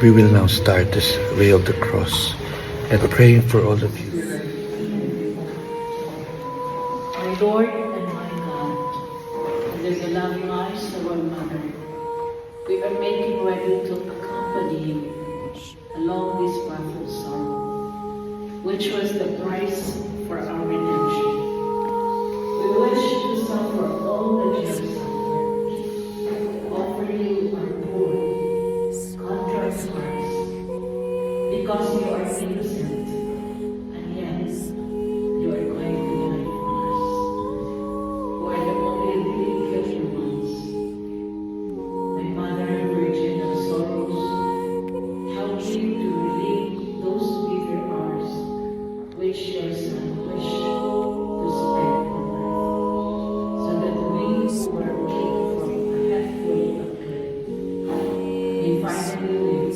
We will now start this way of the cross and praying for all of you. My Lord and my God, under the loving eyes of our Mother, we are making ready to accompany you along this path of sorrow, which was the price for our redemption. We wish to suffer all that you have suffered, offer you our poor, contrite hearts, because you are innocent, and yet you are going to die for us, who are the only really guilty ones. My Mother, Virgin of Sorrows, help me to relieve those bitter hours which your Son wished to spend on earth, so that we who were made from a head full of good may finally live